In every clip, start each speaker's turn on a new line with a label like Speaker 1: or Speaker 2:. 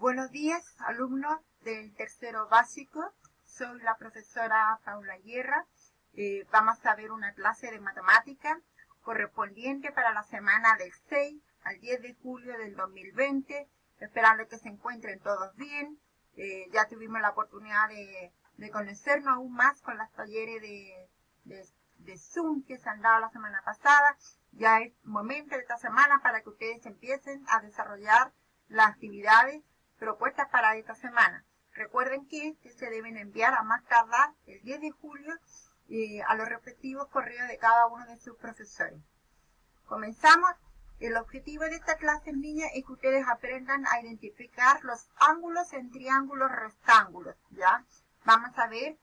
Speaker 1: Buenos días, alumnos del tercero básico. Soy la profesora Paula Guerra. Vamos a ver una clase de matemática correspondiente para la semana del 6 al 10 de julio del 2020. Esperando que se encuentren todos bien. Ya tuvimos la oportunidad de conocernos aún más con los talleres de Zoom que se han dado la semana pasada. Ya es momento de esta semana para que ustedes empiecen a desarrollar las actividades propuestas para esta semana. Recuerden que se deben enviar a más tardar el 10 de julio a los respectivos correos de cada uno de sus profesores. Comenzamos. El objetivo de esta clase, niñas, es que ustedes aprendan a identificar los ángulos en triángulos rectángulos, ¿ya? Vamos a ver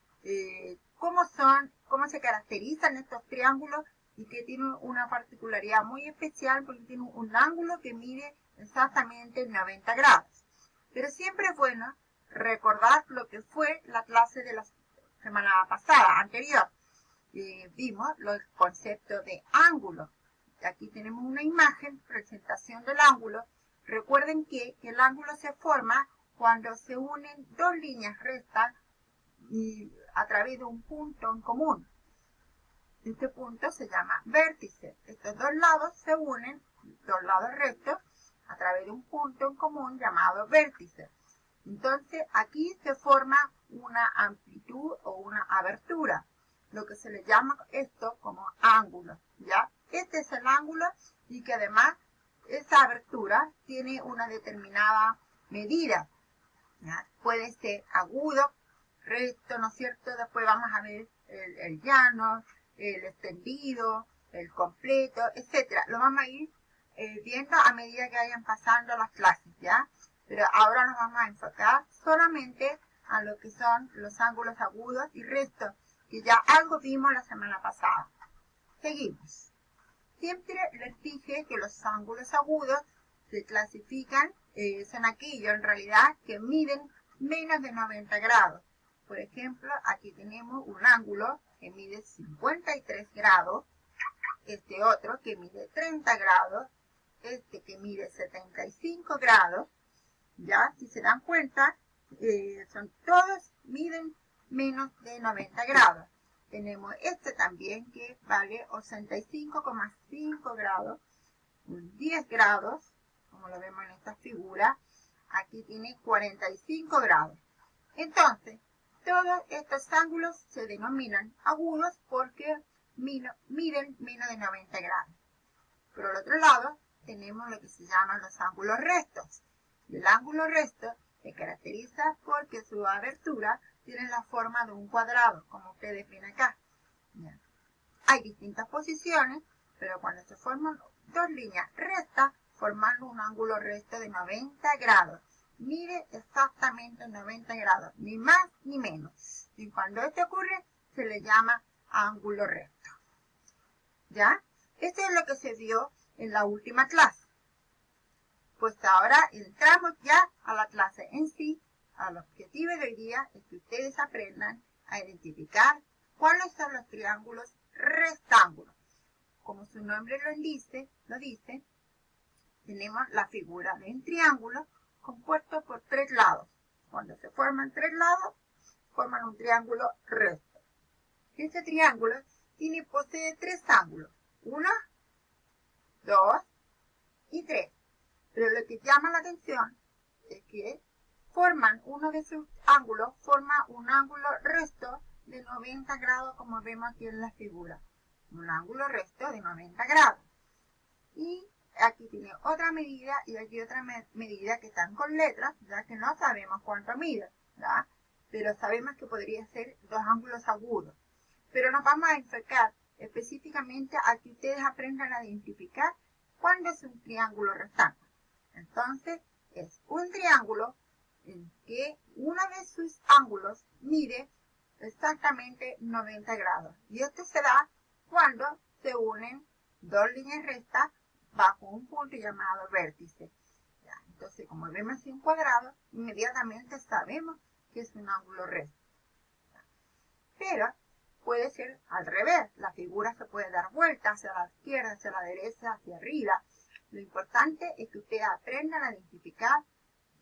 Speaker 1: cómo se caracterizan estos triángulos y que tienen una particularidad muy especial porque tienen un ángulo que mide exactamente 90 grados. Pero siempre es bueno recordar lo que fue la clase de la semana pasada, anterior. Vimos los conceptos de ángulo. Aquí tenemos una imagen, presentación del ángulo. Recuerden que el ángulo se forma cuando se unen dos líneas rectas y a través de un punto en común. Este punto se llama vértice. Estos dos lados se unen, dos lados rectos, a través de un punto en común llamado vértice. Entonces, aquí se forma una amplitud o una abertura, lo que se le llama esto como ángulo, ¿ya? Este es el ángulo y que además esa abertura tiene una determinada medida, ¿ya? Puede ser agudo, recto, ¿no es cierto? Después vamos a ver el llano, el extendido, el completo, etcétera. Lo vamos a ir viendo a medida que vayan pasando las clases, ¿ya? Pero ahora nos vamos a enfocar solamente a lo que son los ángulos agudos y rectos, que ya algo vimos la semana pasada. Seguimos. Siempre les dije que los ángulos agudos se clasifican, son aquellos en realidad que miden menos de 90 grados. Por ejemplo, aquí tenemos un ángulo que mide 53 grados, este otro que mide 30 grados, este que mide 75 grados, ya, si se dan cuenta, todos miden menos de 90 grados. Tenemos este también que vale 85,5 grados, 10 grados, como lo vemos en esta figura, aquí tiene 45 grados. Entonces, todos estos ángulos se denominan agudos porque miden menos de 90 grados. Por el otro lado, tenemos lo que se llaman los ángulos rectos. El ángulo recto se caracteriza porque su abertura tiene la forma de un cuadrado, como ustedes ven acá. Bien. Hay distintas posiciones, pero cuando se forman dos líneas rectas, formando un ángulo recto de 90 grados. Mide exactamente 90 grados, ni más ni menos. Y cuando esto ocurre, se le llama ángulo recto. ¿Ya? Esto es lo que se vio en la última clase. Pues ahora entramos ya a la clase en sí. Al objetivo de hoy día es que ustedes aprendan a identificar cuáles son los triángulos rectángulos. Como su nombre lo dice, tenemos la figura de un triángulo compuesto por tres lados. Cuando se forman tres lados, forman un triángulo recto. Este triángulo posee tres ángulos. 1, 2 y 3. Pero lo que llama la atención es que uno de sus ángulos forma un ángulo recto de 90 grados, como vemos aquí en la figura. Un ángulo recto de 90 grados. Y aquí tiene otra medida y aquí otra medida que están con letras, ya que no sabemos cuánto mide, ¿ya? Pero sabemos que podría ser dos ángulos agudos. Pero nos vamos a enfocar específicamente a que ustedes aprendan a identificar cuándo es un triángulo rectángulo. Entonces, es un triángulo en que uno de sus ángulos mide exactamente 90 grados. Y esto se da cuando se unen dos líneas rectas bajo un punto llamado vértice. Ya, entonces, como vemos en cuadrado, inmediatamente sabemos que es un ángulo recto. Ya. Pero puede ser al revés. La figura se puede dar vuelta hacia la izquierda, hacia la derecha, hacia arriba. Lo importante es que ustedes aprendan a identificar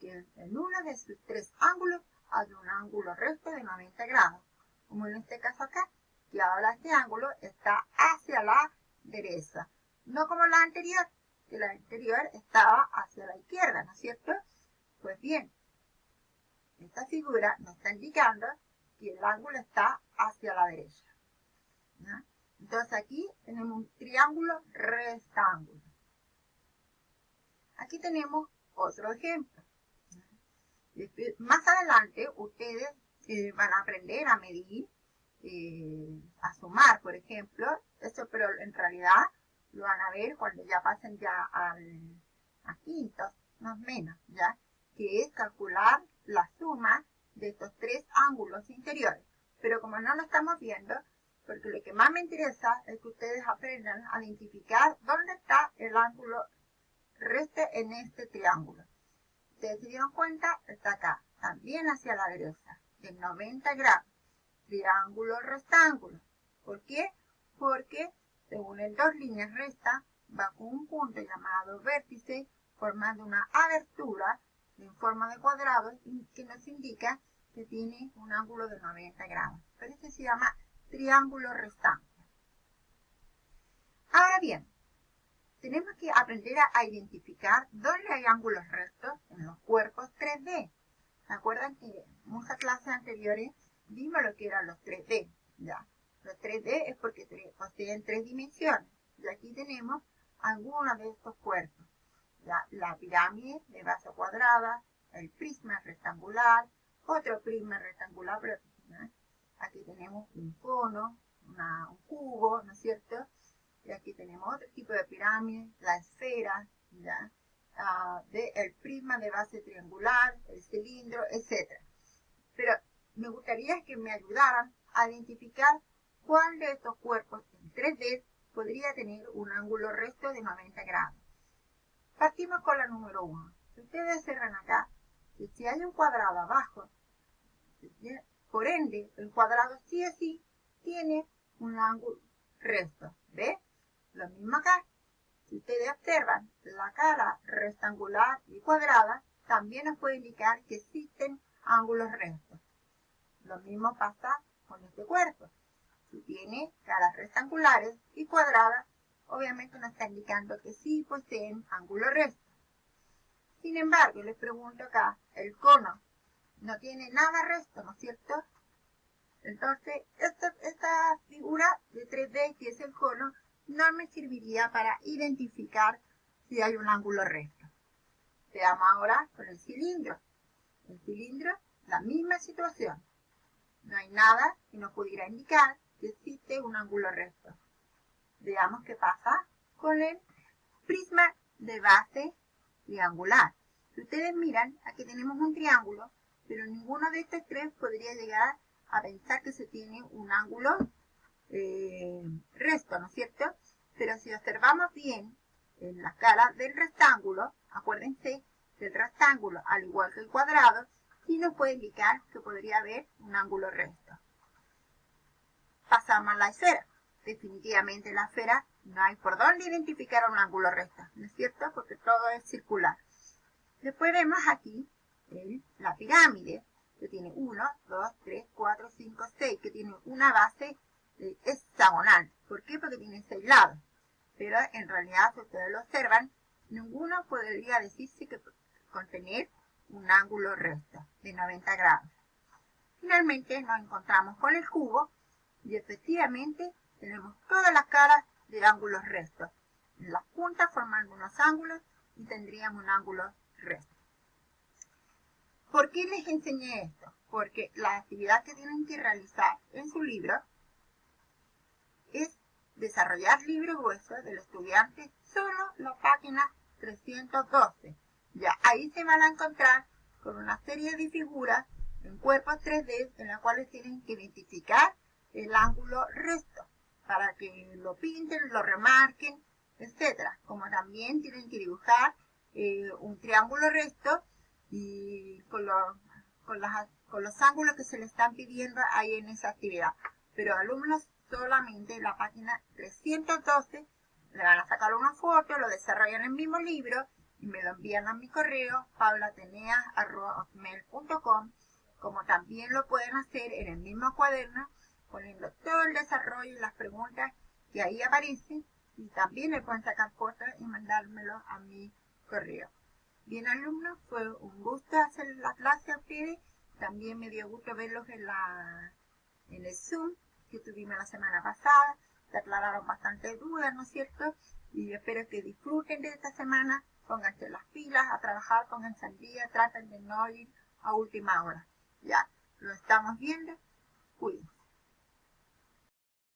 Speaker 1: que en uno de sus tres ángulos hay un ángulo recto de 90 grados, como en este caso acá, que ahora este ángulo está hacia la derecha, no como la anterior, que la anterior estaba hacia la izquierda, ¿no es cierto? Pues bien, esta figura nos está indicando que el ángulo está hacia la derecha, ¿no? Entonces aquí tenemos un triángulo rectángulo. Aquí tenemos otro ejemplo. Más adelante ustedes van a aprender a medir, a sumar, por ejemplo. Eso, pero en realidad lo van a ver cuando ya pasen ya a quintos, más o menos, ¿ya? Que es calcular la suma de estos tres ángulos interiores. Pero como no lo estamos viendo, porque lo que más me interesa es que ustedes aprendan a identificar dónde está el ángulo recto en este triángulo. Ustedes se dieron cuenta, está acá, también hacia la derecha, de 90 grados, triángulo rectángulo. ¿Por qué? Porque se unen dos líneas rectas bajo un punto llamado vértice, formando una abertura en forma de cuadrado que nos indica que tiene un ángulo de 90 grados. Pero este se llama triángulo rectángulo. Ahora bien, tenemos que aprender a identificar dónde hay ángulos rectos en los cuerpos 3D. ¿Se acuerdan que en muchas clases anteriores vimos lo que eran los 3D? ¿Ya? Los 3D es porque poseen tres dimensiones. Y aquí tenemos algunos de estos cuerpos. ¿Ya? La pirámide de base cuadrada, el prisma rectangular, otro prisma rectangular, pero ¿no? Aquí tenemos un cono, un cubo, ¿no es cierto? Y aquí tenemos otro tipo de pirámide, la esfera, ¿ya? El prisma de base triangular, el cilindro, etc. Pero me gustaría que me ayudaran a identificar cuál de estos cuerpos en 3D podría tener un ángulo recto de 90 grados. Partimos con la número 1. Si ustedes observan acá, que si hay un cuadrado abajo, por ende, el cuadrado sí o sí tiene un ángulo recto. ¿Ve? Lo mismo acá. Si ustedes observan, la cara rectangular y cuadrada también nos puede indicar que existen ángulos rectos. Lo mismo pasa con este cuerpo. Si tiene caras rectangulares y cuadradas, obviamente nos está indicando que sí poseen ángulos rectos. Sin embargo, les pregunto acá, el cono no tiene nada recto, ¿no es cierto? Entonces, esta figura de 3D, que es el cono, no me serviría para identificar si hay un ángulo recto. Veamos ahora con el cilindro. El cilindro, la misma situación. No hay nada que nos pudiera indicar que existe un ángulo recto. Veamos qué pasa con el prisma de base triangular. Si ustedes miran, aquí tenemos un triángulo, pero ninguno de estos tres podría llegar a pensar que se tiene un ángulo recto, ¿no es cierto? Pero si observamos bien en la cara del rectángulo, acuérdense que el rectángulo, al igual que el cuadrado, sí nos puede indicar que podría haber un ángulo recto. Pasamos a la esfera. Definitivamente la esfera no hay por dónde identificar un ángulo recto, ¿no es cierto? Porque todo es circular. Después vemos aquí la pirámide, que tiene 1, 2, 3, 4, 5, 6, que tiene una base hexagonal. ¿Por qué? Porque tiene 6 lados. Pero en realidad, si ustedes lo observan, ninguno podría decirse que contener un ángulo recto de 90 grados. Finalmente nos encontramos con el cubo y efectivamente tenemos todas las caras de ángulos rectos. En las puntas formando unos ángulos y tendríamos un ángulo recto. ¿Por qué les enseñé esto? Porque la actividad que tienen que realizar en su libro es desarrollar libros gruesos del estudiante solo la página 312. Ya ahí se van a encontrar con una serie de figuras en cuerpos 3D en las cuales tienen que identificar el ángulo recto para que lo pinten, lo remarquen, etc. Como también tienen que dibujar un triángulo recto y con los ángulos que se le están pidiendo ahí en esa actividad. Pero alumnos solamente en la página 312 le van a sacar una foto, lo desarrollan en el mismo libro y me lo envían a mi correo paulatenea@hotmail.com, como también lo pueden hacer en el mismo cuaderno poniendo todo el desarrollo y las preguntas que ahí aparecen, y también le pueden sacar fotos y mandármelo a mi correo. Bien, alumnos, fue un gusto hacer la clase a ustedes. También me dio gusto verlos en el Zoom que tuvimos la semana pasada. Se aclararon bastantes dudas, ¿no es cierto? Y espero que disfruten de esta semana. Pónganse las pilas a trabajar, pónganse al día, traten de no ir a última hora. Ya, lo estamos viendo. Cuídense.